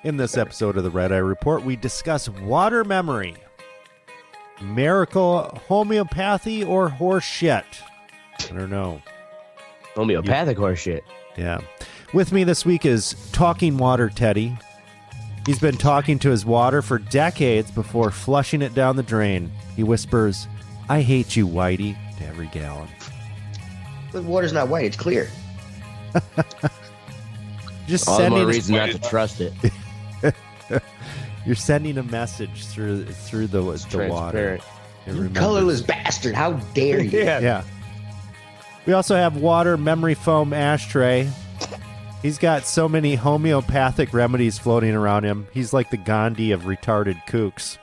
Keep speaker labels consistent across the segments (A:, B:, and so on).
A: In this episode of the Red Eye Report, we discuss water memory, miracle homeopathy, or horse shit. I don't know.
B: Homeopathic horse shit.
A: Yeah. With me this week is Talking Water Teddy. He's been talking to his water for decades before flushing it down the drain. He whispers, "I hate you, Whitey," to every gallon.
C: The water's not white, it's clear.
A: Just
B: All the
A: sending
B: more reason not to trust it.
A: You're sending a message through the water.
C: You colorless bastard, how dare you?
A: Yeah. We also have water memory foam ashtray. He's got so many homeopathic remedies floating around him. He's like the Gandhi of retarded kooks.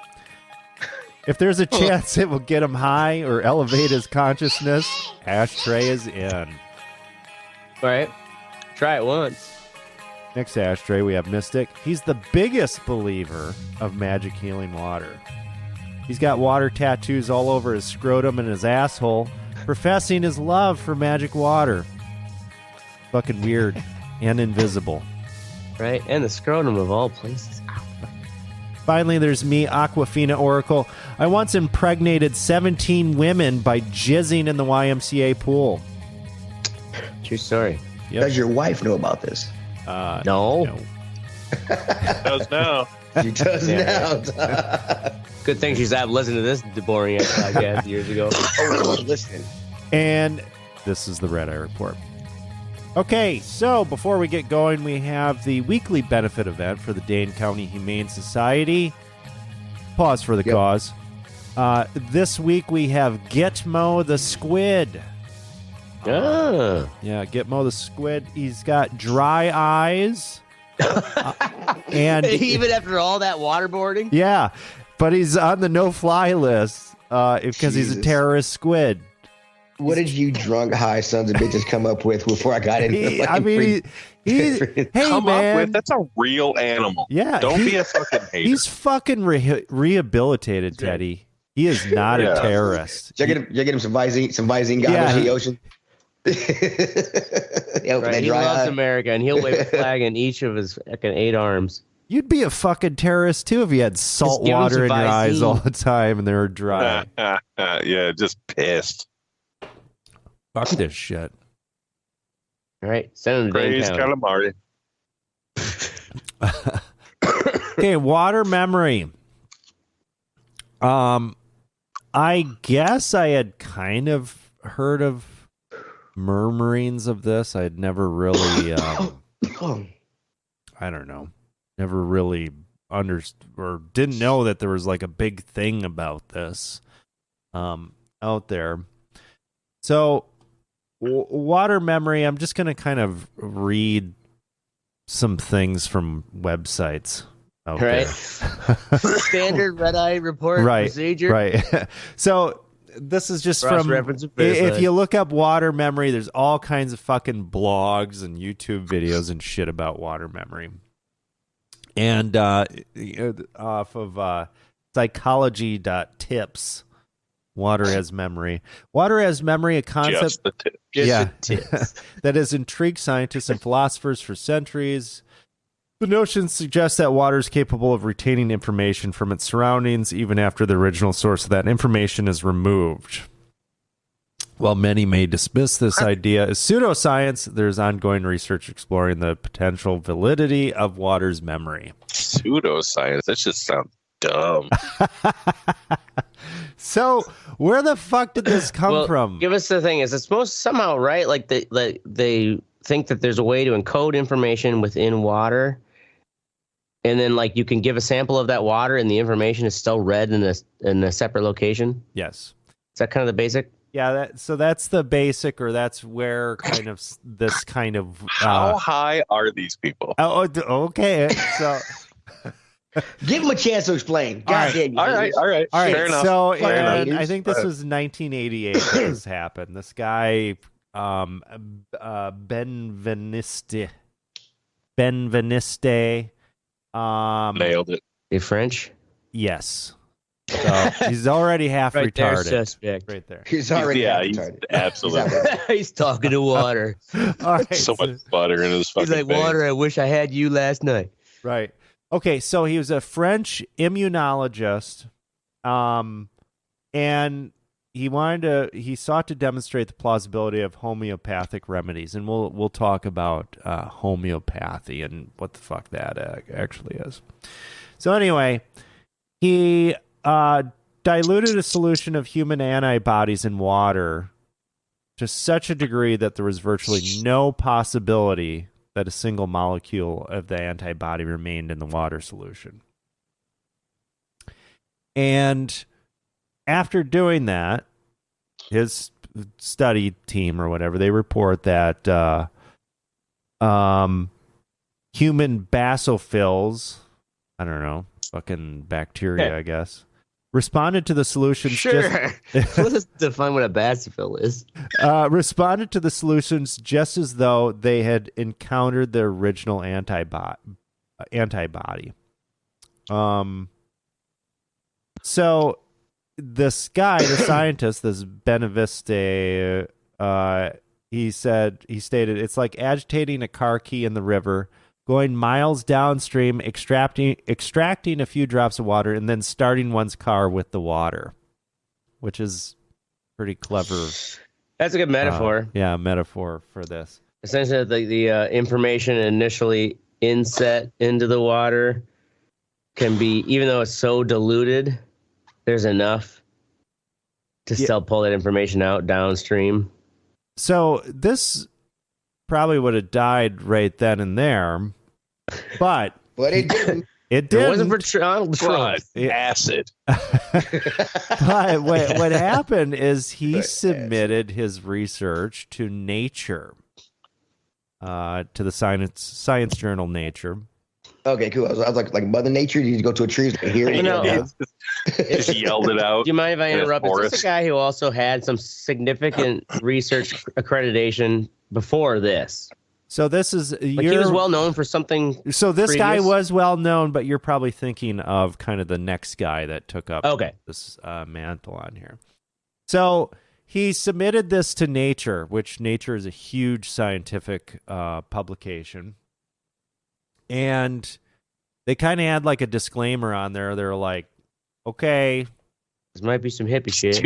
A: If there's a chance it will get him high or elevate his consciousness, ashtray is in.
B: All right. Try it once.
A: Next to ashtray, we have Mystic. He's the biggest believer of magic healing water. He's got water tattoos all over his scrotum and his asshole, professing his love for magic water. Fucking weird and invisible.
B: Right? And the scrotum of all places.
A: Finally, there's me, Aquafina Oracle. I once impregnated 17 women by jizzing in the YMCA pool.
B: True story.
A: Yep.
C: Does your wife know about this?
B: No.
D: Does now.
C: She does now.
B: Good thing she's out listening to this boring ass podcast years ago.
C: Oh, listen.
A: And this is the Red Eye Report. Okay, so before we get going, we have the weekly benefit event for the Dane County Humane Society. Pause for the cause. This week we have Gitmo the Squid.
B: Ah.
A: Yeah, Gitmo the Squid. He's got dry eyes. And
B: even after all that waterboarding?
A: yeah, but he's on the no-fly list because he's a terrorist squid.
C: What did you drunk high sons of bitches come up with before I got in?
A: Hey, man,
D: That's a real animal.
A: Yeah,
D: Don't be a fucking hater.
A: He's fucking rehabilitated, Teddy. He is not a terrorist.
C: Did you get him some Visine goggles in the ocean?
B: Right, he loves America, and he'll wave a flag in each of his fucking 8 arms.
A: You'd be a fucking terrorist too if you had salt water in your eyes all the time and they were dry.
D: Yeah, just pissed.
A: Fuck this shit.
B: All right, send him to
D: Praise
B: calamari.
A: Okay, water memory. I guess I had kind of heard of murmurings of this. I'd never really, I don't know, never really understood or didn't know that there was like a big thing about this out there. So water memory, I'm just going to kind of read some things from websites out there.
B: Standard Red Eye Report procedure.
A: Right. So this is just from, if you look up water memory, there's all kinds of fucking blogs and YouTube videos and shit about water memory. And off of psychology.tips, water as memory. Water as memory, a concept
D: Just the tip.
A: that has intrigued scientists and philosophers for centuries. The notion suggests that water is capable of retaining information from its surroundings even after the original source of that information is removed. While many may dismiss this idea as pseudoscience, there's ongoing research exploring the potential validity of water's memory.
D: Pseudoscience. That just sounds dumb.
A: So, where the fuck did this come from?
B: Give us the thing. Is it's supposed somehow, right? Like they think that there's a way to encode information within water. And then, like, you can give a sample of that water, and the information is still read in a separate location.
A: Yes.
B: Is that kind of the basic?
A: Yeah. So that's the basic, or that's where kind of this kind of.
D: How high are these people?
A: Oh, okay. So.
C: Give him a chance to explain.
D: All right. Fair enough.
A: So
C: enough.
A: I think this was 1988 that this happened. This guy, Benveniste.
D: Nailed it.
B: A French?
A: Yes. So he's already half
B: right
A: retarded.
B: There, suspect.
A: Right there.
C: He's already retarded.
D: Absolutely.
B: He's talking to water.
A: All right.
D: So much butter in his fucking
B: He's like,
D: face.
B: water, I wish I had you last night.
A: Right. Okay, so he was a French immunologist, and he sought to demonstrate the plausibility of homeopathic remedies, and we'll talk about homeopathy and what the fuck that actually is. So anyway, he diluted a solution of human antibodies in water to such a degree that there was virtually no possibility that a single molecule of the antibody remained in the water solution. And after doing that, his study team or whatever, they report that human basophils, I don't know, fucking bacteria, I guess, responded to the solutions.
B: Sure. Let's define what a basophil is.
A: Responded to the solutions just as though they had encountered the original antibody. So this guy, the scientist, this Benaviste, he stated, it's like agitating a car key in the river, going miles downstream, extracting a few drops of water, and then starting one's car with the water, which is pretty clever.
B: That's a good metaphor.
A: Metaphor for this.
B: Essentially, the information initially inset into the water can be, even though it's so diluted, there's enough to still pull that information out downstream.
A: So this probably would have died right then and there, but
C: it didn't.
A: It didn't.
B: It wasn't for Donald Trump.
D: Acid.
A: But what happened is he submitted his research to Nature, to the science journal Nature.
C: Okay, cool. I was like Mother Nature. You go to a tree here.
D: Just yelled it out.
B: Do you mind if I interrupt? Is this a guy who also had some significant research accreditation before this?
A: So this is
B: he was well known for something.
A: So this
B: previous?
A: guy was well known, but you're probably thinking of kind of the next guy that took up this mantle on here. So he submitted this to Nature, which Nature is a huge scientific publication. And they kind of had like a disclaimer on there. They're like, okay,
B: this might be some hippie shit.
A: This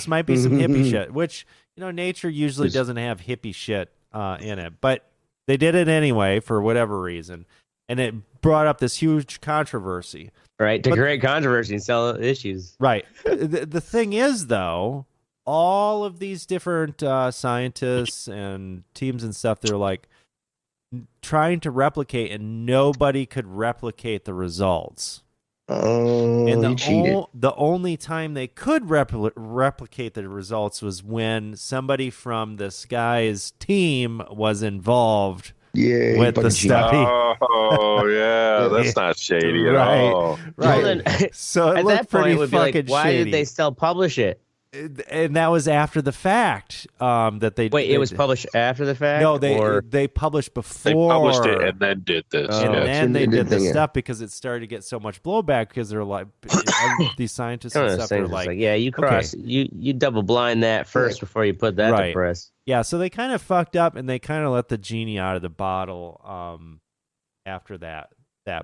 A: might be some hippie shit, which, Nature usually doesn't have hippie shit in it. But they did it anyway for whatever reason. And it brought up this huge controversy.
B: Right, to create controversy and sell issues.
A: Right. The thing is, though, all of these different scientists and teams and stuff, they're like, trying to replicate, and nobody could replicate the results. And the only time they could replicate the results was when somebody from this guy's team was involved with the study.
D: Oh, yeah, that's not shady at all.
A: Right.
B: Well, then,
A: so it
B: at
A: looked
B: that point,
A: pretty
B: it would be like, why
A: shady.
B: did they still publish it?
A: And that was after the fact that they...
B: Wait, it was published after the fact?
A: No, they published before.
D: They published it and then did this.
A: And then they did this stuff because it started to get so much blowback because they're like... these scientists and stuff are like...
B: Yeah, you you double blind that first before you put that to press.
A: Yeah, so they kind of fucked up and they kind of let the genie out of the bottle after that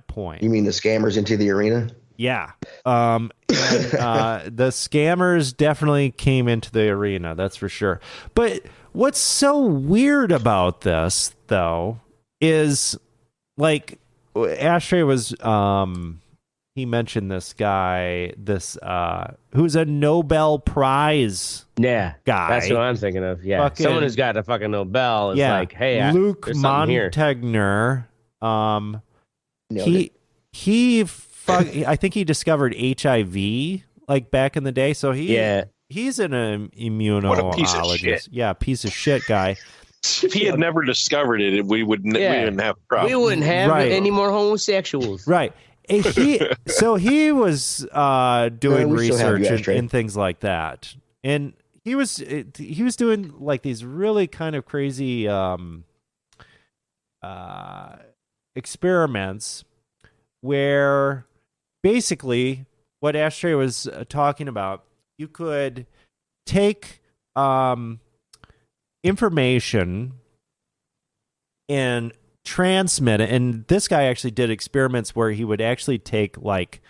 A: point.
C: You mean the scammers into the arena?
A: Yeah. The scammers definitely came into the arena, that's for sure. But what's so weird about this, though, is like Ashtray was he mentioned this guy, who's a Nobel Prize guy.
B: That's what I'm thinking of. Yeah. Someone who's got a fucking Nobel is like, hey,
A: Luc Montagnier. I think he discovered HIV like back in the day. So he's an immunologist.
D: What a piece of shit.
A: Yeah, piece of shit guy.
D: If he had never discovered it, we wouldn't have problems.
B: We wouldn't have any more homosexuals.
A: Right. So he was doing research and things like that. And he was doing like these really kind of crazy experiments where basically what Ashtray was talking about, you could take information and transmit it. And this guy actually did experiments where he would actually take like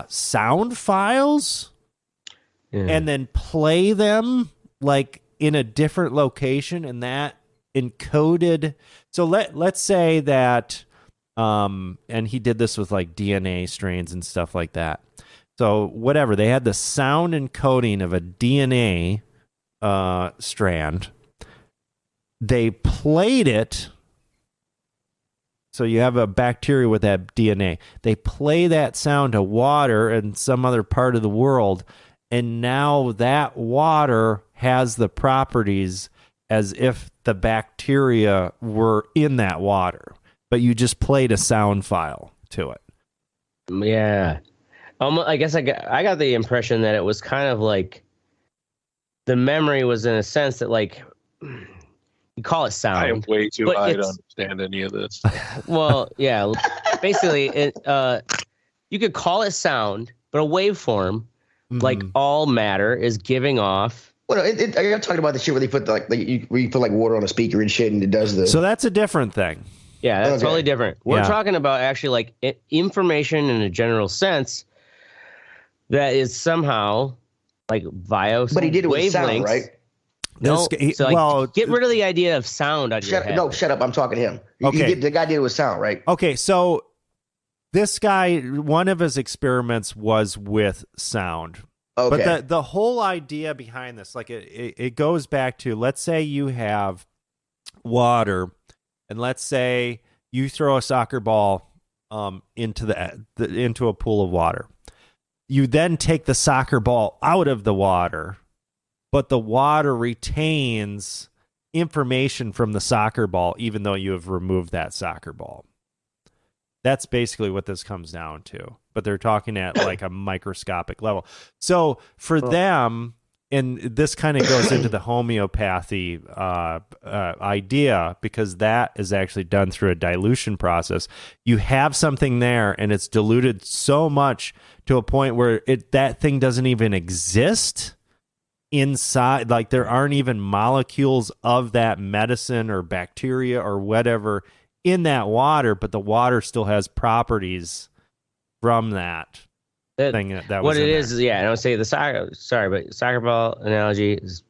A: sound files and then play them like in a different location, and that encoded. So let's say that and he did this with like DNA strains and stuff like that. So whatever, they had the sound encoding of a DNA strand. They played it. So you have a bacteria with that DNA. They play that sound to water in some other part of the world, and now that water has the properties as if the bacteria were in that water, but you just played a sound file to it.
B: Yeah. I guess I got the impression that it was kind of like the memory was in a sense that like you call it sound.
D: I am way too high to understand any of this.
B: Well, yeah. Basically, you could call it sound, but a waveform, like all matter, is giving off.
C: Well, I'm talking about the shit where they put where you put like water on a speaker and shit, and it does the.
A: So that's a different thing.
B: Yeah, that's totally different. We're talking about actually like information in a general sense that is somehow like via.
C: But he did it with sound, right?
B: No, get rid of the idea of sound out of your head.
C: No, shut up. I'm talking to him.
A: Okay.
C: The guy did it with sound, right?
A: Okay, so this guy, one of his experiments was with sound.
C: Okay.
A: But the whole idea behind this, like it goes back to, let's say you have water, and let's say you throw a soccer ball into into a pool of water. You then take the soccer ball out of the water, but the water retains information from the soccer ball, even though you have removed that soccer ball. That's basically what this comes down to. But they're talking at like a microscopic level. So for them, and this kind of goes into the homeopathy idea, because that is actually done through a dilution process. You have something there, and it's diluted so much to a point where that thing doesn't even exist inside. Like there aren't even molecules of that medicine or bacteria or whatever in that water, but the water still has properties from that thing that was
B: what it
A: in
B: is.
A: there.
B: Yeah, I don't say the soccer ball analogy is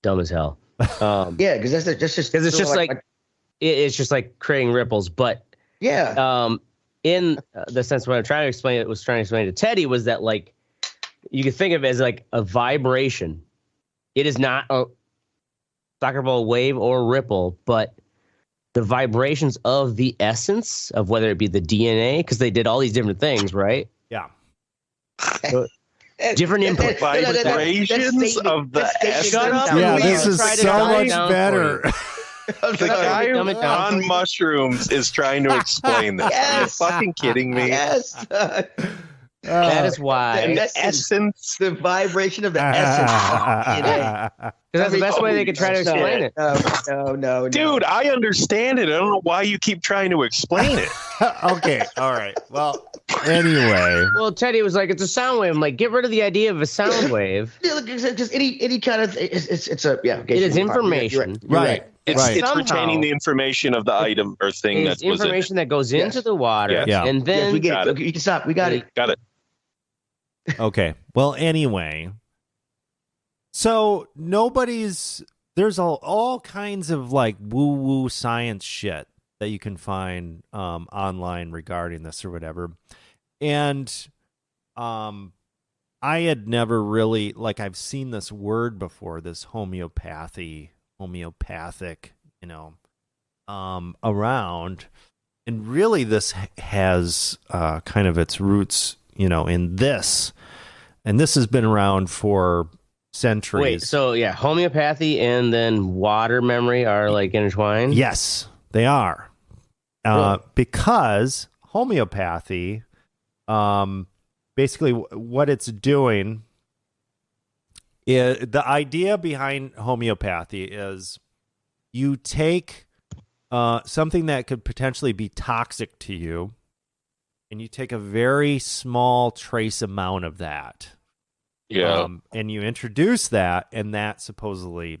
B: dumb as hell.
C: Yeah, because that's just
B: because it's just like it's just like creating ripples. But
C: yeah,
B: in the sense what I'm trying to explain to Teddy was that like you can think of it as like a vibration. It is not a soccer ball wave or ripple, but the vibrations of the essence of whether it be the DNA, because they did all these different things, right?
A: Yeah.
B: So, different input.
D: Vibrations of the essence.
B: Shut up.
A: Yeah,
B: and
A: this is
B: try to
A: so
B: dumb it
A: much
B: down
A: better.
D: The guy on mushrooms is trying to explain this. Are you fucking kidding me?
C: Yes.
B: That is why.
C: The essence, the vibration of the essence.
B: Because that's the best way they could try to explain it.
C: No.
D: Dude, I understand it. I don't know why you keep trying to explain it.
A: Okay, all right. Well, anyway.
B: Well, Teddy was like, it's a sound wave. I'm like, get rid of the idea of a sound wave.
C: Just any kind of it's a
B: It is information.
C: You're right.
D: It's retaining the information of the item or thing
B: It's
D: that was
B: information that goes into the water,
A: Yeah.
B: and then
C: Yes, we get it. You can stop. We got it.
D: Got it.
A: Okay. Well, anyway. So there's all kinds of like woo-woo science shit that you can find online regarding this or whatever. And I had never really, like, I've seen this word before, this homeopathic, around. And really this has kind of its roots, in this. And this has been around for centuries.
B: wait. So yeah, homeopathy and then water memory are like intertwined.
A: Yes, they are. Because homeopathy, basically what it's doing is, the idea behind homeopathy is you take something that could potentially be toxic to you, and you take a very small trace amount of that.
D: Yeah.
A: And you introduce that, and that supposedly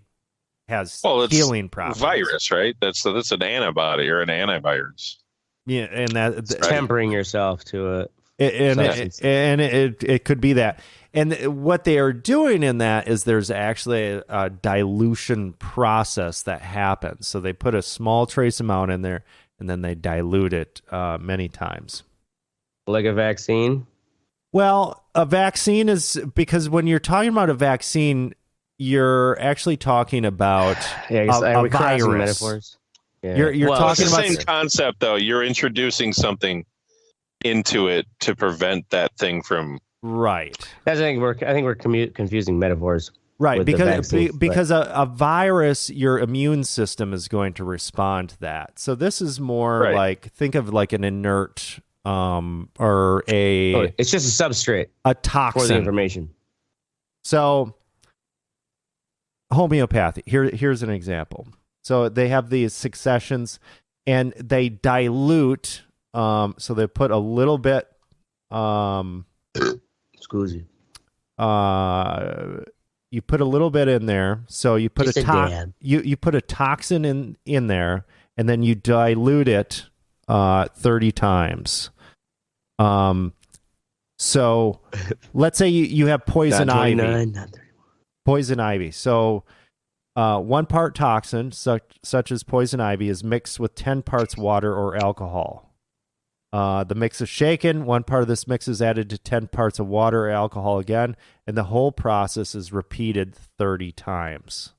A: has
D: it's
A: healing properties.
D: Virus, right? That's an antibody or an antivirus.
A: Yeah, and that
B: tempering yourself to
A: it could be that. And what they are doing in that is there's actually a dilution process that happens. So they put a small trace amount in there, and then they dilute it many times.
B: Like a vaccine?
A: Well, a vaccine is, because when you're talking about a vaccine, you're actually talking about a virus.
B: Metaphors? Yeah.
A: You're talking
D: it's the
A: about
D: same concept, though. You're introducing something into it to prevent that thing from.
A: Right.
B: I think we're confusing metaphors.
A: Right, because
B: vaccines,
A: a virus, your immune system is going to respond to that. So this is more like, think of like an inert or
B: it's just a substrate,
A: a toxin
B: for the information.
A: So homeopathy. Here's an example. So they have these successions, and they dilute. So they put a little bit.
B: Excuse you.
A: You put a little bit in there. So you put you put a toxin in there, and then you dilute it 30 times. So let's say you have poison ivy. Poison ivy. So 1 part toxin, such as poison ivy, is mixed with 10 parts water or alcohol. The mix is shaken. 1 part of this mix is added to 10 parts of water or alcohol again, and the whole process is repeated 30 times.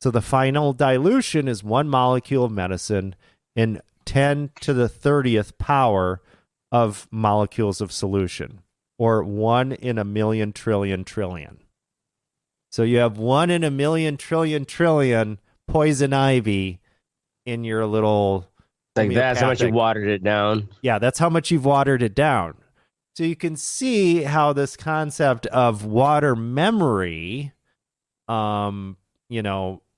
A: So the final dilution is 1 molecule of medicine in 10 to the 30th power of molecules of solution, or 1 in a million trillion trillion. So you have 1 in a million trillion trillion poison ivy in your little.
B: Like that's how much you watered it down.
A: Yeah, that's how much you've watered it down. So you can see how this concept of water memory,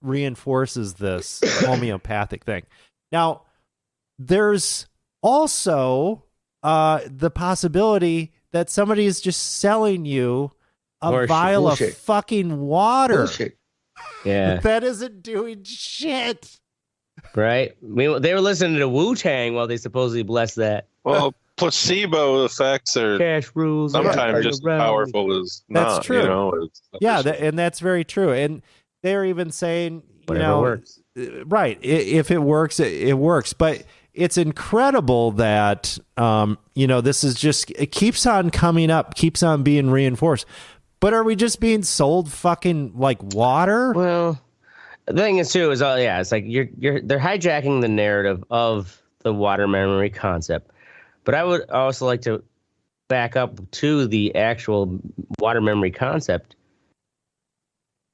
A: reinforces this homeopathic thing. Now, there's also the possibility that somebody is just selling you a vial of fucking water.
C: Bullshit.
B: Yeah.
A: That isn't doing shit.
B: Right? They were listening to Wu-Tang while they supposedly blessed that.
D: Well, placebo effects are
B: cash rules
D: sometimes just as powerful as not.
A: That's true. And that's very true. And they're even saying,
B: whatever works.
A: Right. If it works, it works. But it's incredible that, this is just, it keeps on coming up, keeps on being reinforced. But are we just being sold fucking like water?
B: Well, the thing is too is it's like they're hijacking the narrative of the water memory concept. But I would also like to back up to the actual water memory concept.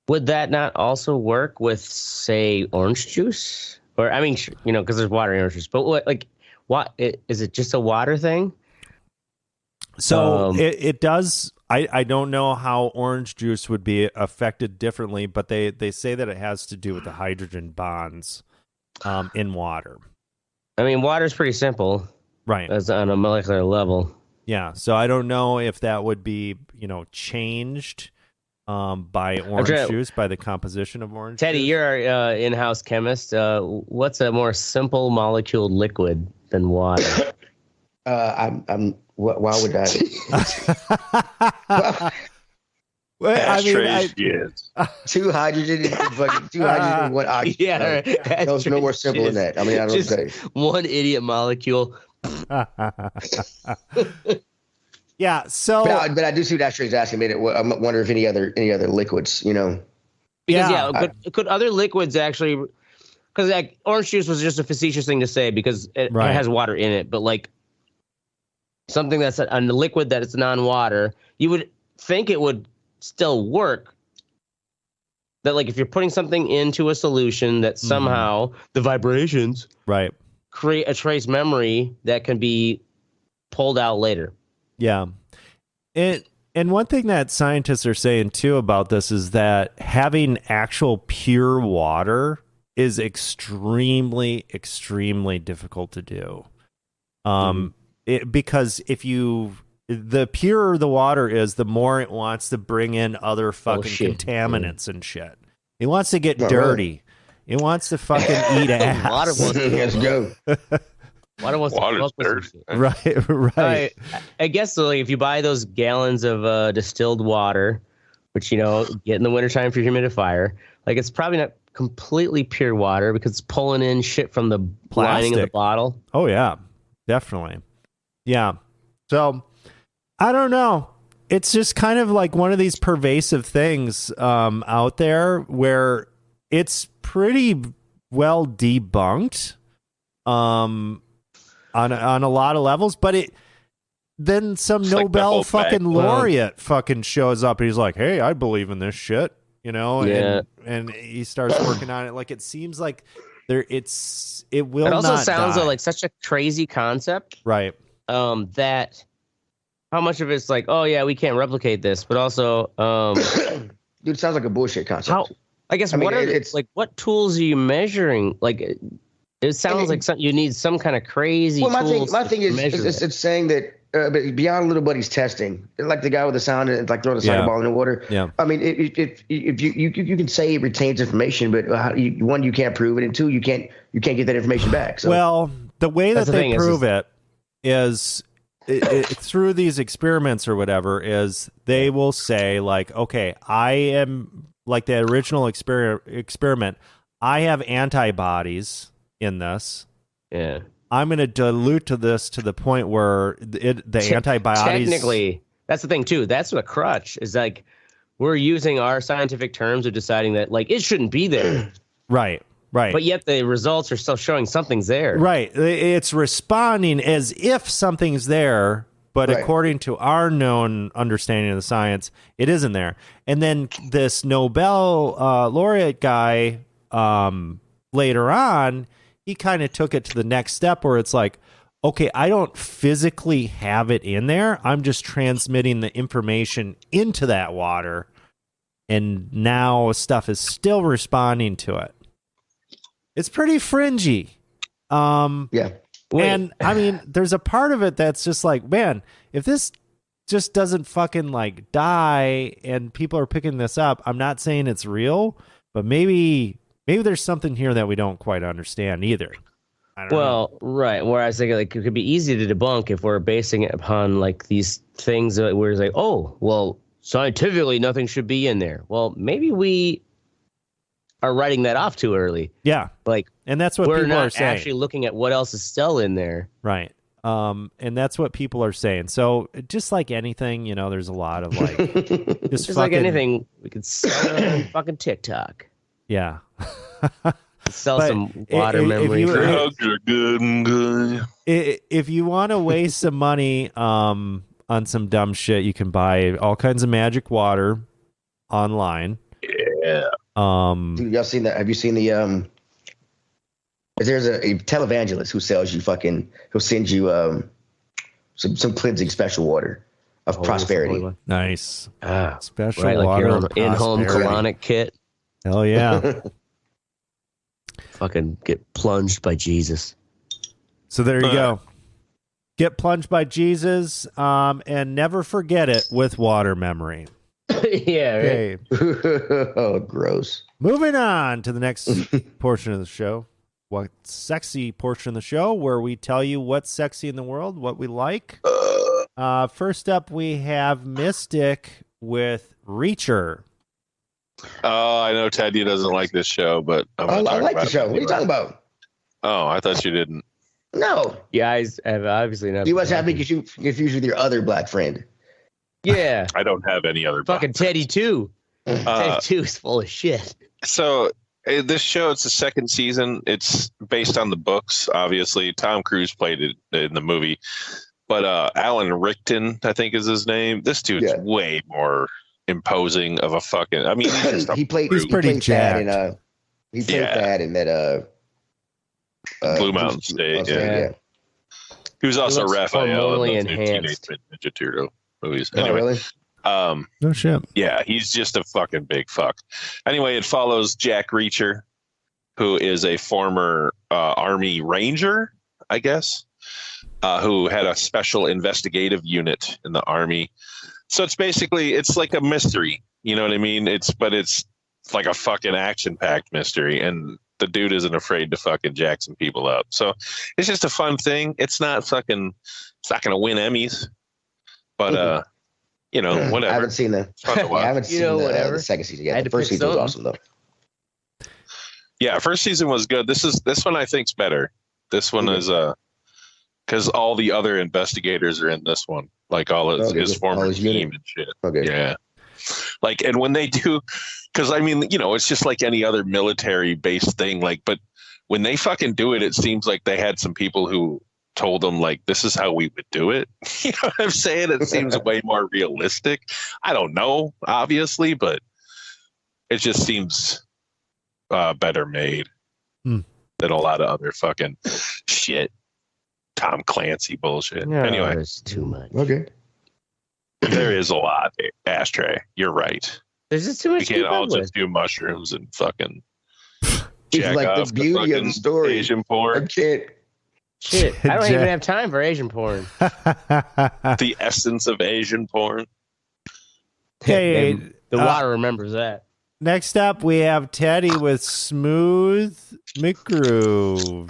B: Would that not also work with, say, orange juice? Or because there's water in orange juice. But what is it? Just a water thing?
A: So it does. I don't know how orange juice would be affected differently, but they say that it has to do with the hydrogen bonds in water.
B: I mean, water's pretty simple,
A: right?
B: As on a molecular level.
A: Yeah. So I don't know if that would be changed by orange juice, by the composition of orange
B: Teddy,
A: juice.
B: You're our in-house chemist. What's a more simple molecule liquid than water?
C: Why would that? Two hydrogen and 1 oxygen.
B: Yeah,
C: there's no more simple than that. I mean, I don't say
B: one idiot molecule.
A: Yeah. So,
C: but I do see what Astray's asking. I wonder if any other liquids,
B: Because could other liquids actually? Because orange juice was just a facetious thing to say because it has water in it, but something that's a liquid that is non-water, you would think it would still work. That if you're putting something into a solution that somehow the vibrations create a trace memory that can be pulled out later. Yeah.
A: And one thing that scientists are saying too about this is that having actual pure water is extremely, extremely difficult to do. Because the purer the water is, the more it wants to bring in other fucking contaminants and shit. He wants to get dirty. He wants to fucking eat ass.
B: Water wants to
C: Let's go.
B: Water wants
D: Water's
B: to fuck with
D: dirty.
B: some shit.
A: Right.
B: I guess so, like, if you buy those gallons of distilled water, which, you know, get in the wintertime for your humidifier, like, it's probably not completely pure water because it's pulling in shit from the lining of the bottle.
A: Oh, yeah, definitely. Yeah. So, I don't know. It's just kind of like one of these pervasive things out there where it's pretty well debunked on a lot of levels, but then some
D: It's
A: Nobel
D: like
A: fucking laureate fucking shows up and he's like, hey, I believe in this shit, you know, and he starts working on it. Like, it seems like it will. It
B: also
A: not
B: sounds
A: die.
B: like such a crazy concept,
A: right?
B: That how much of it's like, oh yeah, we can't replicate this, but also,
C: Dude, it sounds like a bullshit concept.
B: What tools are you measuring? Like, it sounds like you need some kind of crazy.
C: Well,
B: tools
C: my thing is it's saying that beyond little buddy's testing, like the guy with the sound and like throwing the soccer ball in the water.
A: Yeah.
C: I mean, if you can say it retains information, but one, you can't prove it, and two, you can't get that information back. So.
A: Well, the way that they prove it is through these experiments or whatever, is they will say like, okay, I am like the original experiment. I have antibodies in this.
B: Yeah.
A: I'm going to dilute this to the point where the antibodies.
B: Technically, that's the thing too. That's what a crutch is like. We're using our scientific terms of deciding that like it shouldn't be there.
A: Right.
B: But yet the results are still showing something's there.
A: Right. It's responding as if something's there, but according to our known understanding of the science, it isn't there. And then this Nobel laureate guy, later on, he kind of took it to the next step where it's like, okay, I don't physically have it in there. I'm just transmitting the information into that water. And now stuff is still responding to it. It's pretty fringy.
C: Yeah.
A: And I mean, there's a part of it that's just like, man, if this just doesn't fucking like die and people are picking this up, I'm not saying it's real, but maybe there's something here that we don't quite understand either. I don't know.
B: Right. Whereas like it could be easy to debunk if we're basing it upon like these things where it's like, oh, well, scientifically nothing should be in there. Well, maybe we are writing that off too early.
A: Yeah.
B: Like,
A: and that's what
B: we're
A: people are
B: not
A: saying.
B: actually looking at what else is still in there.
A: Right. And that's what people are saying. So just like anything, you know, there's a lot of like, just
B: like anything, we could sell it on fucking TikTok.
A: Yeah.
B: Sell some water memory.
A: If you want to waste some money on some dumb shit, you can buy all kinds of magic water online.
D: Yeah.
C: Dude, y'all seen that? Have you seen the there's a televangelist who sells you he'll send you some cleansing special water of prosperity.
A: Nice. Special
B: right,
A: water
B: like your in-home colonic kit.
A: Hell yeah.
B: Fucking get plunged by Jesus.
A: So there you go. Get plunged by Jesus, and never forget it with water memory.
B: Yeah. Right.
A: Okay.
C: Oh, gross.
A: Moving on to the next portion of the show. What sexy portion of the show where we tell you what's sexy in the world, what we like. First up, we have Mystic with Reacher.
D: Oh, I know Teddy doesn't like this show, but
C: I like the show. What are you talking about?
D: Oh, I thought you didn't.
C: No.
B: You guys have obviously never.
C: You must have because you confused with your other black friend.
B: Yeah.
D: I don't have any other.
B: Fucking Teddy 2. Teddy 2 is full of shit.
D: So this show, it's the second season. It's based on the books. Obviously, Tom Cruise played it in the movie, but Alan Rickman, I think is his name. This dude's way more imposing of a fucking. I mean,
C: he's pretty jacked. He played fat in that
D: Blue Mountain State. Yeah. He was also Raphael in the Teenage Ninja Turtle movies. Anyway.
C: Oh, really?
A: No shit.
D: Yeah, he's just a fucking big fuck. Anyway, it follows Jack Reacher, who is a former Army Ranger, I guess, who had a special investigative unit in the Army. So it's basically, it's like a mystery. You know what I mean? It's like a fucking action-packed mystery, and the dude isn't afraid to fucking jack some people up. So it's just a fun thing. It's not gonna win Emmys, but you know, whatever.
C: I haven't seen the. I haven't seen the second season yet. The first season was awesome though.
D: Yeah, first season was good. This one I think's better. This one is because all the other investigators are in this one, like all his former team and shit.
C: Okay.
D: Yeah. Like, and when they do, because I mean, you know, it's just like any other military based thing. Like, but when they fucking do it, it seems like they had some people who told them, like, this is how we would do it. You know what I'm saying? It seems way more realistic. I don't know, obviously, but it just seems better made than a lot of other fucking shit. Tom Clancy bullshit.
B: No,
D: anyway,
B: there's too much.
C: Okay.
D: There is a lot, Ashtray. You're right.
B: There's just too much.
D: We can't all just do mushrooms and fucking jack
C: like
D: off
C: the beauty of the story.
D: Asian porn.
C: I can't.
B: Shit, I don't even have time for Asian porn.
D: The essence of Asian porn.
A: Hey,
B: the water remembers that.
A: Next up, we have Teddy with Smooth McGroove.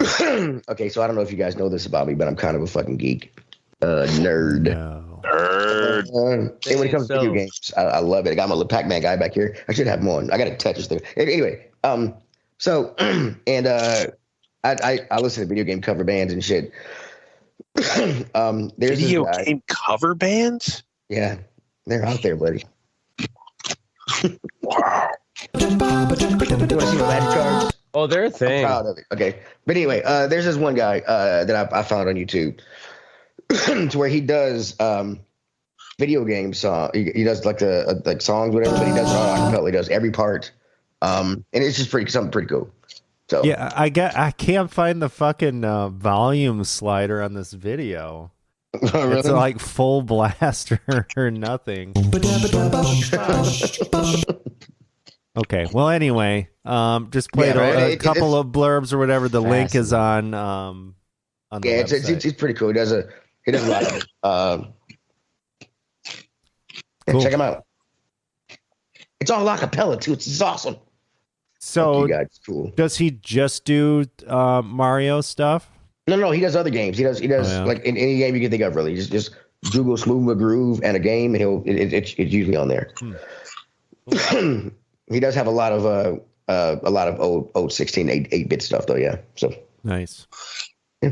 C: Okay, so I don't know if you guys know this about me, but I'm kind of a fucking geek. Nerd.
A: No.
D: Nerd.
C: And when it comes to video games, I love it. I got my little Pac-Man guy back here. I should have him on. I got to touch this thing. Anyway, so, and I listen to video game cover bands and shit. There's
D: video game cover bands?
C: Yeah, they're out there, buddy.
D: Wow.
C: You want to see my magic cards?
B: Oh, they're a thing.
C: I'm proud of it. Okay. But anyway, there's this one guy that I found on YouTube to where he does video game song. He does like songs, whatever, but he does it all acapella. He does every part. And it's just something pretty cool. So
A: yeah, I can't find the fucking volume slider on this video.
C: Really?
A: It's like full blast or nothing. Okay. Well, anyway, just played a couple of blurbs or whatever. The link is on the website.
C: It's pretty cool. He does a lot of it.
A: Cool.
C: Check him out. It's all acapella too. It's awesome.
A: So,
C: cool.
A: Does he just do Mario stuff?
C: No, he does other games. He does like in any game you can think of, really. Just Google Smooth McGroove and a game, and it's usually on there. He does have a lot of old 16 8-bit stuff though. Yeah. So
A: nice.
C: Yeah.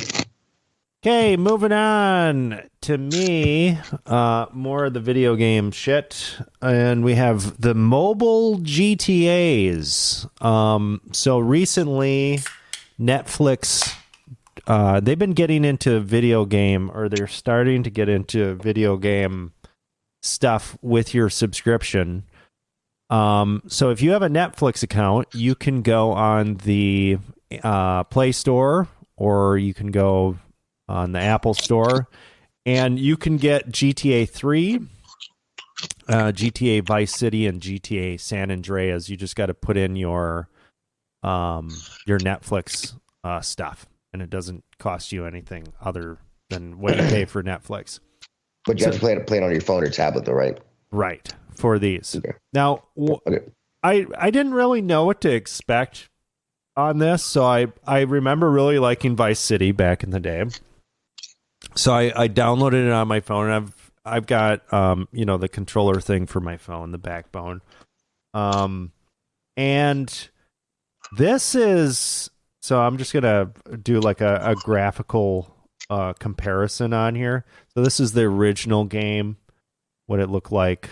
A: Okay, moving on to me. More of the video game shit, and we have the mobile GTAs. So recently, Netflix. They've been getting into video game, or they're starting to get into video game stuff with your subscription. So if you have a Netflix account, you can go on the Play Store, or you can go on the Apple Store, and you can get GTA 3, GTA Vice City, and GTA San Andreas. You just got to put in your Netflix stuff. And it doesn't cost you anything other than what you pay for Netflix.
C: But you have to play it on your phone or tablet, though, right?
A: Right, for these.
C: Okay.
A: Now, I didn't really know what to expect on this, so I remember really liking Vice City back in the day. So I downloaded it on my phone, and I've got the controller thing for my phone, the backbone. And this is... So I'm just going to do like a graphical comparison on here. So this is the original game, what it looked like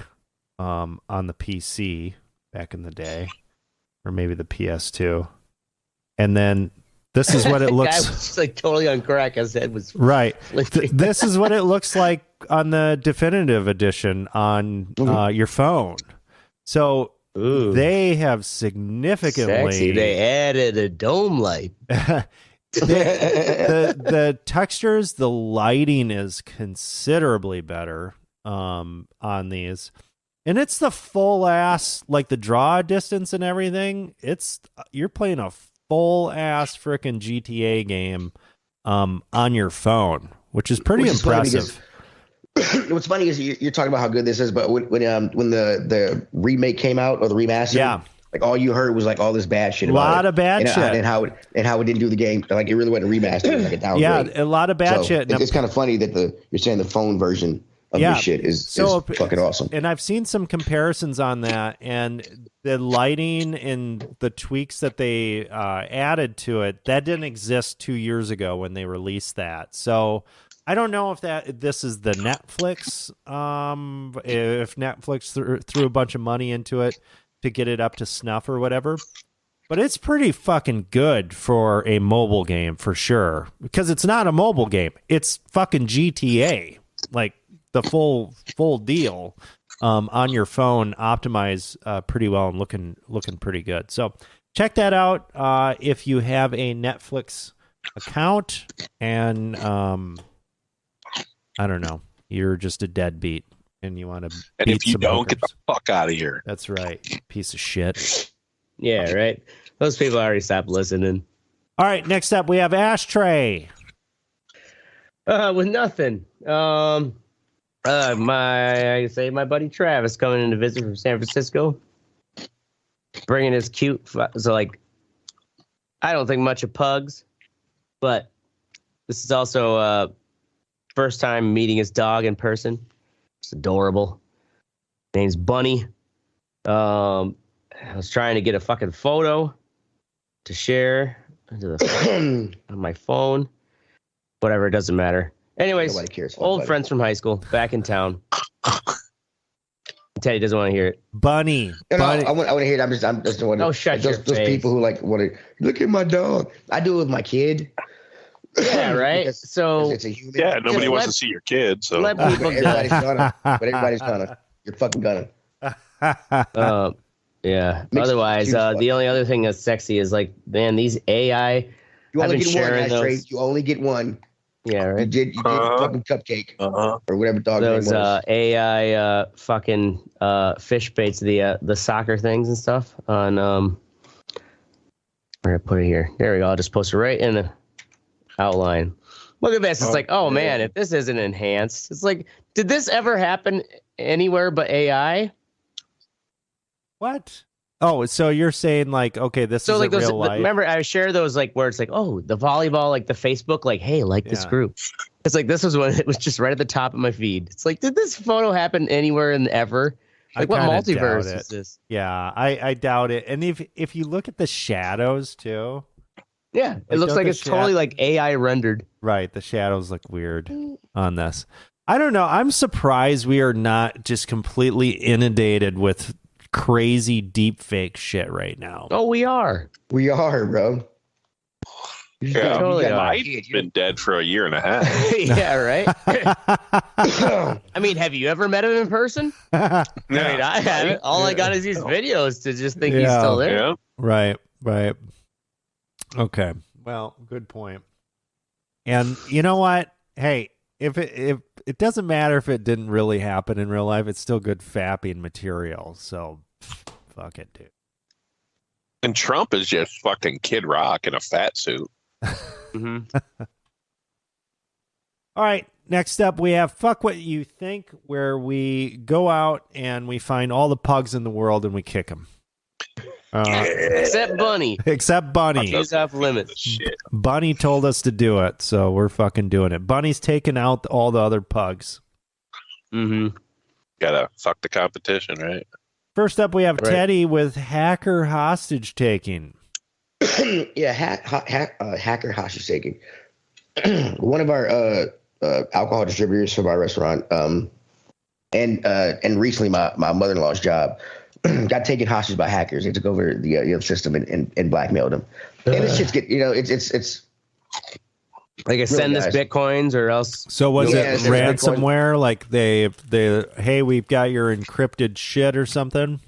A: on the PC back in the day, or maybe the PS2. And then this is what it looks like.
B: I was like totally on crack. His head was
A: right. This is what it looks like on the definitive edition on your phone. So
B: ooh,
A: they have significantly...
B: Sexy. They added a dome light.
A: the textures, the lighting is considerably better on these. And it's the full ass, like the draw distance and everything. You're playing a full ass freaking GTA game on your phone, which is pretty impressive.
C: What's funny is you're talking about how good this is, but when the remake came out, or the remaster, Like all you heard was like all this bad shit.
A: A lot of bad shit,
C: and how it didn't do the game. Like it really wasn't a remaster, it was like a downgrade.
A: Yeah, a lot of bad shit.
C: It's kind of funny that you're saying the phone version of this shit is fucking awesome.
A: And I've seen some comparisons on that, and the lighting and the tweaks that they added to it that didn't exist 2 years ago when they released that. So I don't know if this is the Netflix. If Netflix threw a bunch of money into it to get it up to snuff or whatever. But it's pretty fucking good for a mobile game for sure. Because it's not a mobile game. It's fucking GTA. Like the full deal on your phone, optimized pretty well and looking pretty good. So check that out if you have a Netflix account and I don't know, you're just a deadbeat. And you want to
D: and if you don't, get the fuck out of here.
A: That's right, piece of shit.
B: Yeah, right. Those people already stopped listening.
A: All right, next up we have Ashtray.
B: With nothing. My buddy Travis coming in to visit from San Francisco, bringing his cute. So like, I don't think much of pugs, but this is also first time meeting his dog in person. It's adorable. Name's Bunny. I was trying to get a fucking photo to share on my phone. Whatever, it doesn't matter. Anyways, old friends from high school back in town. Teddy doesn't want to hear it.
A: Bunny.
C: No, I want to hear it. I'm just wondering.
B: Oh, shut your face.
C: Those people who like want to look at my dog. I do it with my kid.
B: Yeah, right. So
C: it's a human.
D: Yeah, nobody wants to see your kid. So
B: let people
C: everybody's gonna. But everybody's gonna. You're fucking gonna.
B: Yeah. Otherwise, the only other thing that's sexy is like, man, these AI.
C: You only get one.
B: Those.
C: You only get one.
B: Yeah, right.
C: You did fucking cupcake or whatever dog
B: those
C: name was.
B: AI fucking fish baits, the soccer things and stuff on where I put it here. There we go. I'll just post it right in the outline. Look at this. It's like, oh man, if this isn't enhanced, it's like, did this ever happen anywhere but AI?
A: What? Oh, so you're saying like, okay, this is
B: like
A: a
B: those,
A: real life.
B: Remember, I share those like where it's like, oh, the volleyball, like the Facebook, like, hey, like this group. It's like this was when it was just right at the top of my feed. It's like, did this photo happen anywhere and ever? Like, what multiverse is this?
A: Yeah, I doubt it. And if you look at the shadows too,
B: yeah, it looks like it's totally like AI rendered.
A: Right, the shadows look weird on this. I don't know. I'm surprised we are not just completely inundated with crazy deep fake shit right now.
B: Oh, we are.
C: We are, bro.
D: Yeah,
B: totally
D: I've been dead for a year and a half.
B: Yeah, right. I mean, have you ever met him in person? I mean, I haven't. All I got is these videos to just think he's still there.
D: Yeah.
A: Right. Okay. Well, good point. And you know what? Hey, if it doesn't matter if it didn't really happen in real life, it's still good fapping material. So, fuck it, dude.
D: And Trump is just fucking Kid Rock in a fat suit.
B: Mm-hmm.
A: All right. Next up, we have Fuck What You Think, where we go out and we find all the pugs in the world and we kick them.
B: Except Bunny.
A: Except Bunny.
B: He's off limits.
A: Bunny told us to do it, so we're fucking doing it. Bunny's taking out all the other pugs.
B: Mm-hmm.
D: Gotta fuck the competition, right?
A: First up, we have Teddy with hacker hostage taking.
C: Yeah, hacker hostage taking. One of our alcohol distributors from our restaurant, and recently my mother-in-law's job got taken hostage by hackers. They took over the system and blackmailed them. And this shit's it's
B: like I send this bitcoins or else.
A: So was it ransomware? Like they hey, we've got your encrypted shit or something?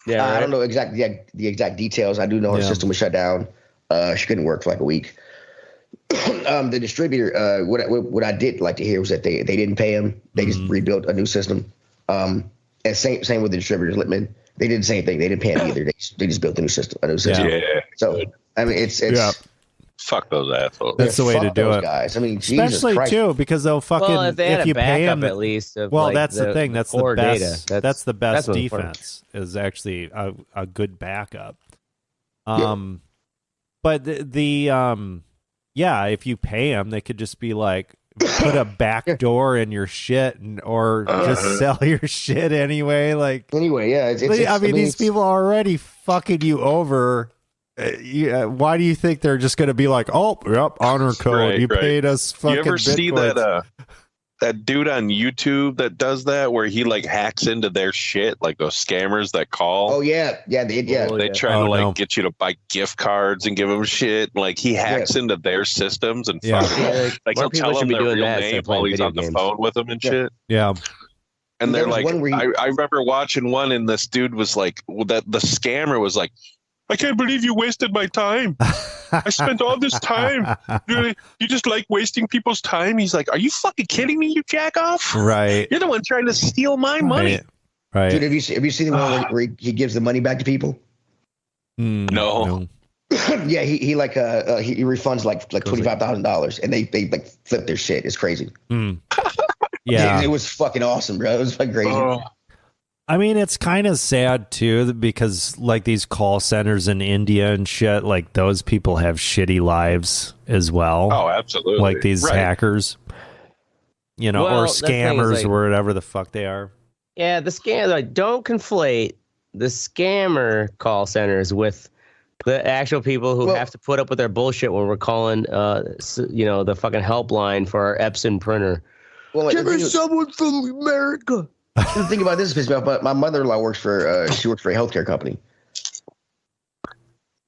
B: Yeah,
C: I don't know the exact details. I do know her system was shut down. She couldn't work for like a week. The distributor, what I did like to hear was that they didn't pay him. They just rebuilt a new system. And same with the distributors, Littman. They did the same thing. They didn't pay him either. They just built a new system.
D: Yeah.
C: So I mean, it's
D: Fuck those assholes.
A: That's the way to do it,
C: guys. I mean,
A: especially too, because they'll fucking
B: if
A: you pay them
B: at least.
A: Well, that's the thing. That's the best.
B: Data.
A: That's the best
B: that's
A: defense. Is actually a good backup.
C: Yeah.
A: But if you pay them, they could just be like, put a back door in your shit or just sell your shit anyway. Like
C: anyway, yeah.
A: These people are already fucking you over. Why do you think they're just going to be like, oh, yep, honor code. You paid us fucking.
D: You ever
A: Bitcoins.
D: see that dude on YouTube that does that, where he like hacks into their shit, like those scammers that call?
C: Oh yeah,
D: they try to get you to buy gift cards and give them shit. Like he hacks into their systems and fucking like he'll tell them their real name while he's on the phone with them and shit.
A: Yeah.
D: And they're like, I remember watching one, and this dude was like, the scammer was like, I can't believe you wasted my time. I spent all this time. You just like wasting people's time. He's like, are you fucking kidding me, you jack off?
A: Right.
D: You're the one trying to steal my money.
A: Right.
C: Dude, have you seen the one where he gives the money back to people?
D: No.
C: Yeah, he refunds like $25,000, and they like flip their shit. It's crazy.
A: Yeah,
C: it was fucking awesome, bro. It was like crazy.
A: I mean, it's kind of sad too, because like these call centers in India and shit, like those people have shitty lives as well.
D: Oh, absolutely.
A: Like these hackers, or scammers or whatever the fuck they are.
B: Yeah, the scam. Like, don't conflate the scammer call centers with the actual people who have to put up with their bullshit when we're calling, the fucking helpline for our Epson printer.
C: Well,
B: give me someone from America.
C: The thing about this is, my mother-in-law works for a healthcare company,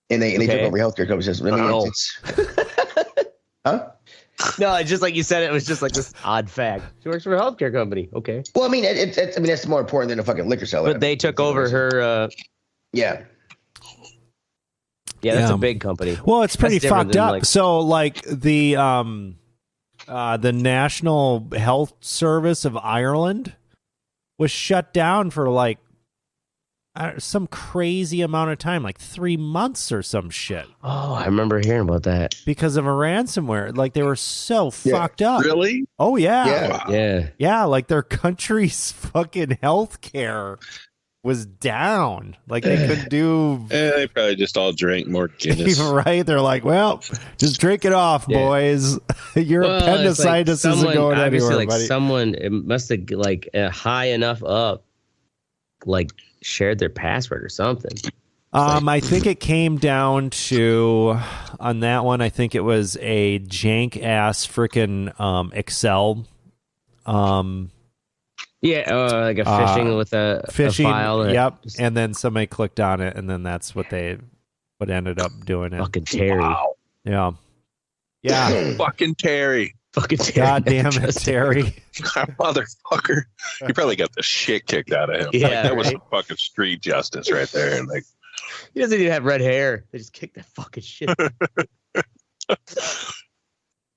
C: and they took over healthcare companies. I mean, huh?
B: No, it's just like you said. It was just like this odd fact. She works for a healthcare company. Okay.
C: Well, I mean, that's more important than a fucking liquor seller.
B: But they took over her.
C: Yeah.
B: Yeah, that's a big company.
A: Well, it's pretty fucked up. So, like the National Health Service of Ireland was shut down for like some crazy amount of time, like 3 months or some shit.
B: Oh, I remember hearing about that.
A: Because of a ransomware. Like they were so fucked up.
D: Really?
A: Oh, yeah.
B: Yeah.
A: Yeah, like their country's fucking healthcare was down. Like they couldn't do.
D: They probably just all drank more Guinness.
A: Right? They're like, well, just drink it off, boys. Your appendicitis isn't going anywhere,
B: like
A: buddy.
B: Someone, it must have like high enough up, like shared their password or something.
A: I think it came down to, on that one, I think it was a jank ass freaking Excel.
B: Like a phishing with a file.
A: Yep. And then somebody clicked on it, and then that's what ended up doing it.
B: Fucking Terry.
D: Wow.
A: Yeah. Yeah.
D: Fucking Terry.
B: Fucking Terry.
A: God damn it, Terry.
D: Motherfucker. You probably got the shit kicked out of him.
B: Yeah,
D: like, that was some fucking street justice right there. And like,
B: he doesn't even have red hair. They just kicked that fucking shit.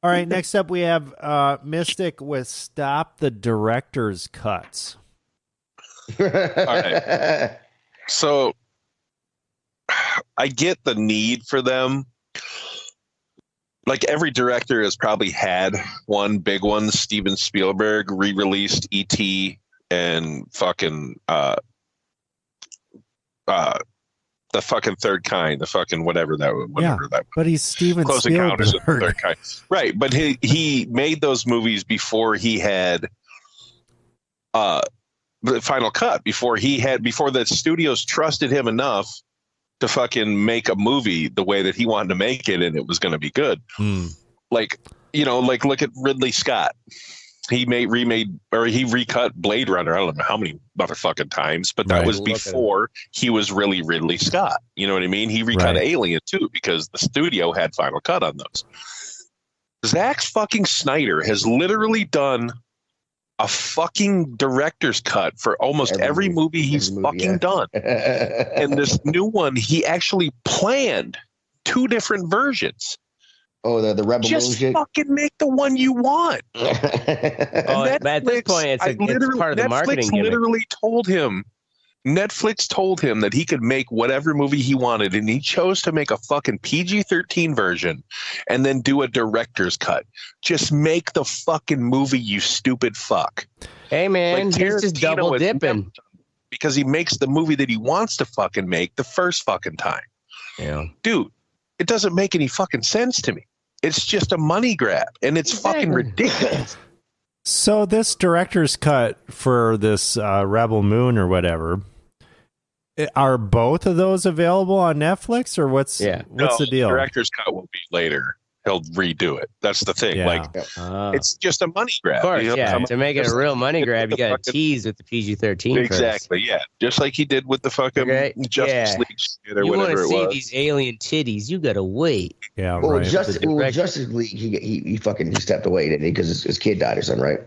A: All right, next up we have Mystic with Stop the Director's Cuts.
D: All right. So I get the need for them. Like every director has probably had one big one. Steven Spielberg re-released E.T. and fucking the fucking Third Kind, the fucking whatever that was.
A: But he's Steven
D: Close
A: Spielberg.
D: Encounters of the Third Kind. Right, but he made those movies before he had the Final Cut, before the studios trusted him enough to fucking make a movie the way that he wanted to make it, and it was going to be good. Like look at Ridley Scott. He recut Blade Runner. I don't know how many motherfucking times, but that was before he was really Ridley Scott. You know what I mean? He recut Alien too, because the studio had Final Cut on those. Zack fucking Snyder has literally done a fucking director's cut for almost every movie he's fucking done. And this new one, he actually planned 2 different versions.
C: Oh, the Rebel Moon shit?
D: Just fucking make the one you want.
B: At this point, it's part of the marketing gimmick.
D: Literally told him, Netflix told him that he could make whatever movie he wanted, and he chose to make a fucking PG-13 version and then do a director's cut. Just make the fucking movie, you stupid fuck.
B: Hey, man, he's just
D: Tarantino
B: double
D: is
B: dipping.
D: Because he makes the movie that he wants to fucking make the first fucking time.
B: Yeah.
D: Dude, it doesn't make any fucking sense to me. It's just a money grab, and it's fucking ridiculous.
A: So this director's cut for this Rebel Moon or whatever, are both of those available on Netflix, or what's the deal?
D: The director's cut will be later. He'll redo it. That's the thing.
A: Yeah.
D: Like, it's just a money grab.
B: Of course,
D: You know,
B: to make it a real money grab, you got to tease with the PG-13.
D: Exactly, yeah. Just like he did with the fucking Justice League shit or whatever it was.
B: You want to see these alien titties, you got to wait.
A: Yeah,
C: well,
A: right.
C: Justice League, he fucking stepped away, didn't he? Because his kid died or something, right?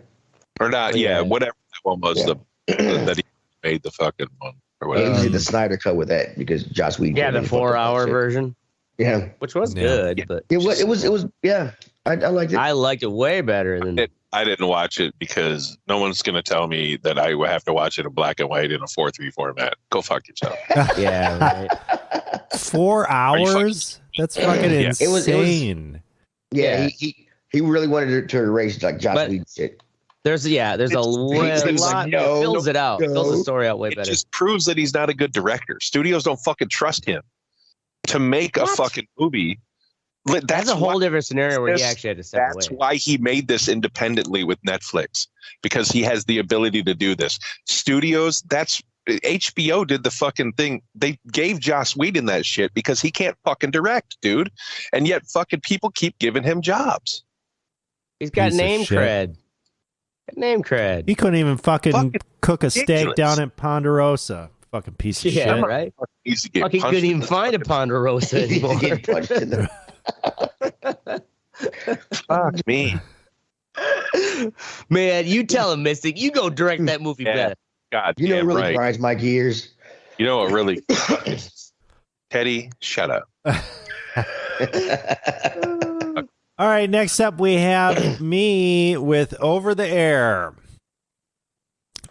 D: Or not, whatever that one was, that he made the fucking one or whatever.
C: He did the Snyder cut with that because Joss Whedon.
B: Yeah, the 4-hour version.
C: Yeah,
B: which was good, but
C: it was. Yeah, I liked it.
B: I liked it way better than.
D: I didn't watch it because no one's going to tell me that I would have to watch it in black and white in a 4:3 format. Go fuck yourself.
B: Yeah, right.
A: 4 hours? That's fucking insane.
C: He really wanted to erase like Joss Whedon shit.
B: There's a lot. It fills it out. Fills the story out way better.
D: It just proves that he's not a good director. Studios don't fucking trust him to make a fucking movie.
B: That's a whole different scenario where he actually had to step away.
D: That's why he made this independently with Netflix, because he has the ability to do this. Studios, HBO did the fucking thing. They gave Joss Whedon that shit because he can't fucking direct, dude. And yet fucking people keep giving him jobs.
B: He's got name cred. Name cred.
A: He couldn't even fucking cook a steak down at Ponderosa. Fucking piece of shit.
B: Yeah, right? He couldn't even find a Ponderosa anymore.
D: Fuck me.
B: Man, you tell him, Mystic. You go direct that movie better.
D: God,
C: you know what really grinds my gears?
D: You know what really Teddy, shut up.
A: All right, next up we have me with Over the Air.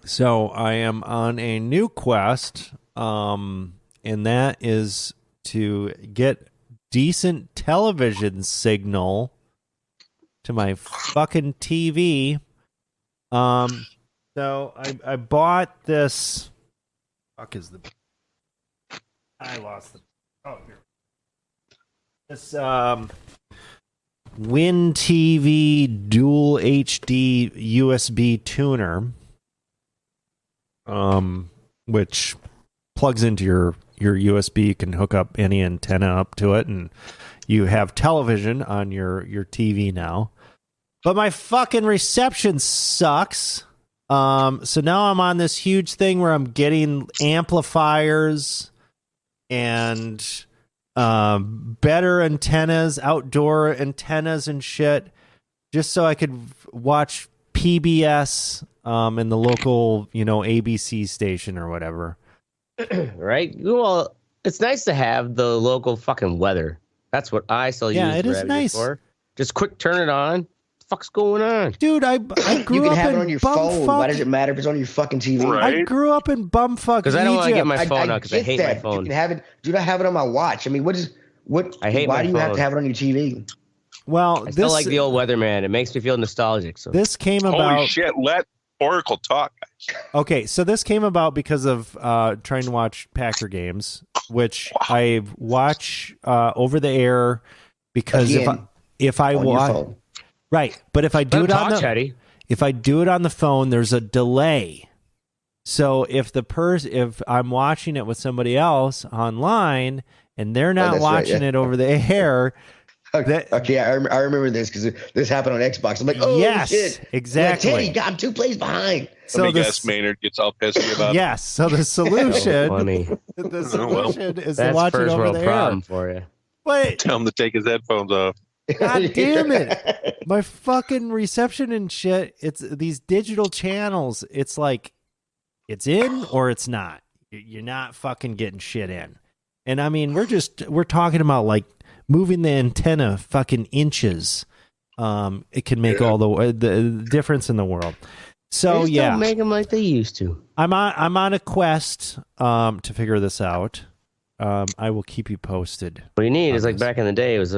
A: So I am on a new quest, and that is to get decent television signal to my fucking TV. So I bought this. Fuck is the? I lost the. Oh, here. This Win TV Dual HD USB tuner, which plugs into your USB. You can hook up any antenna up to it, and you have television on your TV now. But my fucking reception sucks. So now I'm on this huge thing where I'm getting amplifiers and better antennas, outdoor antennas and shit, just so I could watch PBS in the local, ABC station or whatever.
B: Right? Well, it's nice to have the local fucking weather. That's what I still use.
A: Yeah, it is nice.
B: For. Just quick turn it on. Fuck's going on,
A: dude? I grew up
C: you can have
A: in
C: it on your phone. Why does it matter if it's on your fucking TV?
D: Right?
A: I grew up in bumfuck
B: because I don't want to get my phone out because I hate my phone.
C: You can have it. Do not have it on my watch. I mean, what?
B: I hate.
C: Why do you
B: phone.
C: have to have it on your TV?
A: Well,
B: I still like the old weatherman. It makes me feel nostalgic. So
A: this came about.
D: Holy shit! Let Oracle talk.
A: Okay, so this came about because of trying to watch Packer games, which I watch over the air because if I watch. Right, but if I do it on the phone, there's a delay. So if I'm watching it with somebody else online and they're not watching it over the air,
C: okay, I remember this because this happened on Xbox. I'm like, oh
A: yes,
C: shit,
A: exactly.
C: Teddy, God, I'm 2 plays behind.
D: So I guess Maynard gets all pissy about it.
A: Yes, so the solution, is to watch it over the air.
B: For you.
A: But
D: tell him to take his headphones off.
A: God damn it. My fucking reception and shit, it's these digital channels. It's like, it's in or it's not. You're not fucking getting shit in. And I mean, we're talking about like moving the antenna fucking inches. It can make all the difference in the world. So
B: They just don't make them like they used to.
A: I'm on a quest to figure this out. I will keep you posted.
B: What you need is like back in the day, it was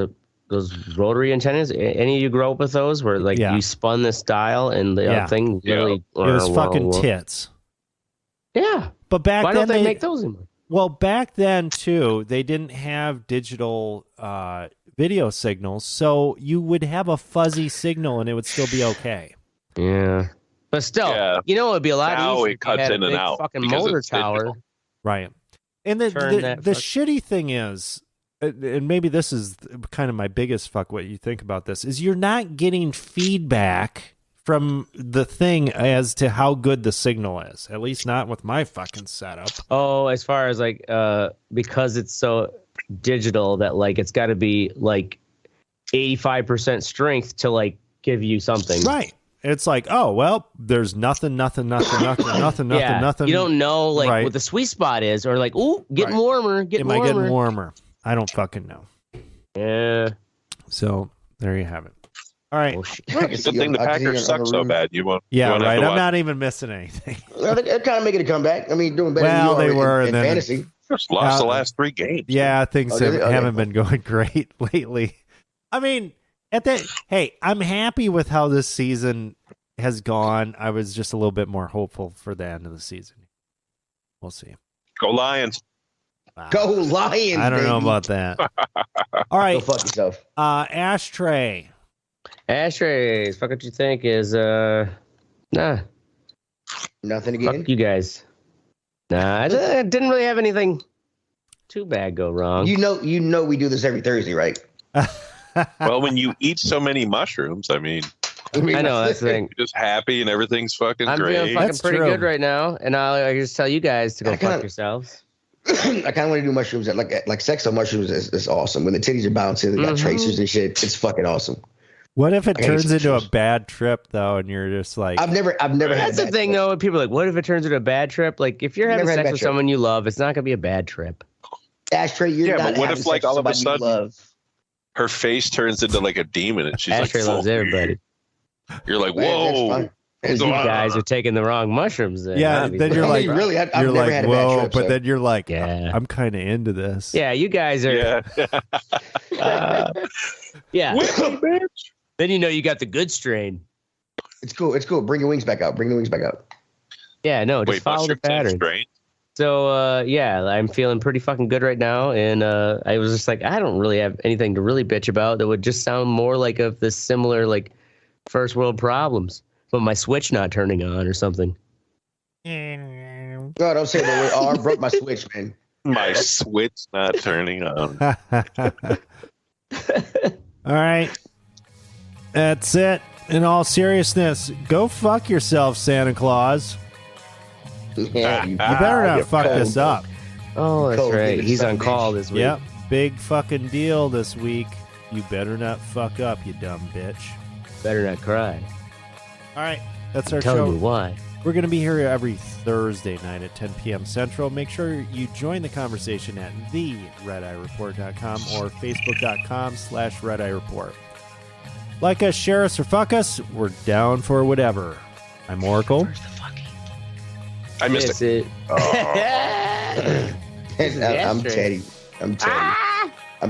B: those rotary antennas. Any of you grow up with those where like you spun this dial and the thing literally
A: it was fucking tits.
B: Yeah,
A: but back
B: why
A: then
B: don't they make those anymore?
A: Well, back then too, they didn't have digital video signals, so you would have a fuzzy signal and it would still be okay.
B: Yeah. But still, you know, it'd be a lot easier.
D: It cuts in and out.
B: Fucking motor tower.
D: Digital.
A: Right. And the shitty thing is, and maybe this is kind of my biggest fuck what you think about this, is you're not getting feedback from the thing as to how good the signal is. At least not with my fucking setup.
B: Oh, as far as like, because it's so digital that like it's got to be like 85% strength to like give you something.
A: Right. It's like, oh, well, there's nothing.
B: You don't know, like, what the sweet spot is, or like, ooh, getting warmer.
A: Am I getting warmer? I don't fucking know.
B: Yeah.
A: So, there you have it. All right.
D: Good thing the Packers suck so bad. You won't.
A: Yeah, right. I'm not even missing anything.
C: Well, they're kind of making a comeback. I mean, doing better than you
A: they were
C: in fantasy.
D: Just lost the last 3 games.
A: Yeah, things haven't been going great lately. I mean, hey, I'm happy with how this season has gone. I was just a little bit more hopeful for the end of the season. We'll see.
D: Go Lions.
A: Wow.
C: Go Lions,
A: I don't know about that. All right.
C: Go fuck yourself.
A: Ashtray.
B: Ashtrays. Fuck what you think is, nah.
C: Nothing again?
B: Fuck you guys. Nah, I didn't really have anything too bad go wrong.
C: You know we do this every Thursday, right?
D: Well, when you eat so many mushrooms, I mean,
B: I know that's the thing.
D: You're just happy and everything's fucking
B: I'm
D: great.
B: feeling fucking pretty good right now, and I just tell you guys to go fuck yourselves.
C: I kind of want to do mushrooms like sex on mushrooms is awesome. When the titties are bouncing, they got tracers and shit. It's fucking awesome.
A: What if it turns into a bad trip though, and you're just like,
C: I've never had.
B: That's the thing though. People are like, what if it turns into a bad trip? Like, if you're having sex with someone you love, it's not gonna be a bad trip.
C: Ashtray, you're not.
D: But what if like all of a sudden
C: her
D: face turns into like a demon and she's
B: Ashtray loves everybody.
D: You're like, whoa.
B: You guys are taking the wrong mushrooms. Then,
A: yeah,
B: obviously.
A: then you're like,
C: really, I've
A: you're
C: never
A: like,
C: had a
A: whoa,
C: bad trip,
A: but then you're like, I'm kind of into this.
B: Yeah, you guys are. Yeah.
D: Bitch.
B: Then you know you got the good strain.
C: It's cool. Bring your wings back out.
B: Yeah, no, just follow the pattern. So, yeah, I'm feeling pretty fucking good right now. And I was just like, I don't really have anything to really bitch about that would just sound more like of this similar, like, first world problems. But my Switch not turning on or something.
C: No, don't say that. Oh, I broke my Switch, man.
D: My Switch not turning on.
A: All right. That's it. In all seriousness, go fuck yourself, Santa Claus.
C: Yeah,
A: you better not fuck this up.
B: Oh, that's right. He's on call this week.
A: Yep. Big fucking deal this week. You better not fuck up, you dumb bitch.
B: Better not cry.
A: All right. That's our
B: Tell
A: show.
B: me why.
A: We're going to be here every Thursday night at 10 p.m. Central. Make sure you join the conversation at theredeyereport.com or facebook.com/redeyereport. Like us, share us, or fuck us. We're down for whatever. I'm Oracle.
B: Where's the fucking?
D: I missed it.
C: I'm Teddy. I'm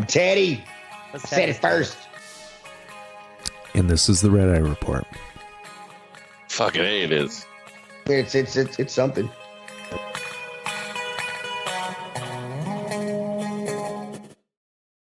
C: Teddy. I said it first.
A: And this is the Red Eye Report.
D: Fucking A, it is.
C: It's something.